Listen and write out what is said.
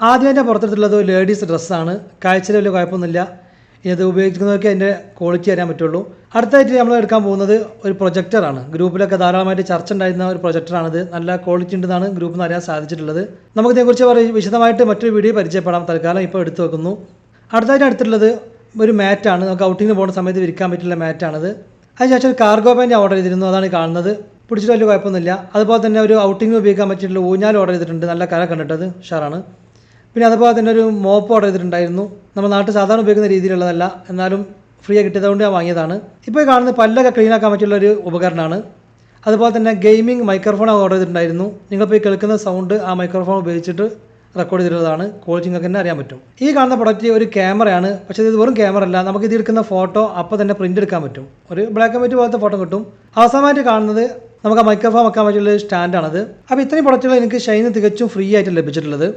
ആദ്യമായിട്ട് പുറത്തെടുത്തുള്ളത് ലേഡീസ് ഡ്രസ്സാണ്. കാഴ്ചയിൽ വലിയ കുഴപ്പമൊന്നുമില്ല. ഇത് ഉപയോഗിക്കുന്നവർക്ക് അതിൻ്റെ ക്വാളിറ്റി അറിയാൻ പറ്റുള്ളൂ. അടുത്തായിട്ട് നമ്മൾ എടുക്കാൻ പോകുന്നത് ഒരു പ്രൊജക്ടറാണ്. ഗ്രൂപ്പിലൊക്കെ ധാരാളമായിട്ട് ചർച്ച ഉണ്ടായിരുന്ന ഒരു പ്രൊജക്ടറാണിത്. നല്ല ക്വാളിറ്റി ഉണ്ടെന്നാണ് ഗ്രൂപ്പിൽ നിന്ന് അറിയാൻ സാധിച്ചിട്ടുള്ളത്. നമുക്കിതേക്കുറിച്ച് വിശദമായിട്ട് മറ്റൊരു വീഡിയോ പരിചയപ്പെടാം. തൽക്കാലം ഇപ്പോൾ എടുത്തു വെക്കുന്നു. അടുത്തായിട്ട് എടുത്തിട്ടുള്ളത് ഒരു മാറ്റാണ്. നമുക്ക് ഔട്ടിങ്ങിന് പോകുന്ന സമയത്ത് വിരിക്കാൻ പറ്റുന്ന മാറ്റാണിത്. അതിനുശേഷം ഒരു കാർഗോ പാൻറ്റ് ഓർഡർ ചെയ്തിരുന്നു. അതാണ് കാണുന്നത്. പിടിച്ചിട്ട് വലിയ കുഴപ്പമൊന്നുമില്ല. അതുപോലെ തന്നെ ഒരു ഔട്ടിങ്ങിന് ഉപയോഗിക്കാൻ പറ്റിയിട്ടുള്ള ഊഞ്ഞാൽ ഓർഡർ ചെയ്തിട്ടുണ്ട്. നല്ല കര കണ്ടിട്ടത് ഉഷാറാണ്. പിന്നെ അതുപോലെ തന്നെ ഒരു മോപ്പ് ഓർഡർ ചെയ്തിട്ടുണ്ടായിരുന്നു. നമ്മൾ നാട്ടിൽ സാധാരണ ഉപയോഗിക്കുന്ന രീതിയിലുള്ളതല്ല, എന്നാലും ഫ്രീ ആയി കിട്ടിയതുകൊണ്ട് ഞാൻ വാങ്ങിയതാണ്. ഇപ്പോൾ കാണുന്നത് പല്ലൊക്കെ ക്ലീൻ ആക്കാൻ പറ്റിയുള്ളൊരു ഉപകരണമാണ്. അതുപോലെ തന്നെ ഗെയിമിംഗ് മൈക്രോഫോൺ ഓർഡർ ചെയ്തിട്ടുണ്ടായിരുന്നു. നിങ്ങളിപ്പോൾ ഈ കേൾക്കുന്ന സൗണ്ട് ആ മൈക്രോഫോൺ ഉപയോഗിച്ചിട്ട് റെക്കോർഡ് ചെയ്തിട്ടുള്ളതാണ്. ക്വാളിറ്റി നിങ്ങൾക്ക് തന്നെ അറിയാൻ പറ്റും. ഈ കാണുന്ന പ്രൊഡക്റ്റ് ഒരു ക്യാമറയാണ്. പക്ഷേ ഇത് വെറും ക്യാമറ അല്ല. നമുക്ക് ഇത് എടുക്കുന്ന ഫോട്ടോ അപ്പോൾ തന്നെ പ്രിൻ്റ് എടുക്കാൻ പറ്റും. ഒരു ബ്ലാക്ക് ആൻഡ് വൈറ്റ് പോലത്തെ ഫോട്ടോ കിട്ടും. അവസാനമായിട്ട് കാണുന്നത് നമുക്ക് ആ മൈക്രോഫോൺ വെക്കാൻ പറ്റിയുള്ള സ്റ്റാൻഡാണത്. അപ്പോൾ ഇത്രയും പ്രൊഡക്റ്റുകൾ എനിക്ക് ഷൈന് തികച്ചും ഫ്രീ ആയിട്ട് ലഭിച്ചിട്ടുള്ളത്.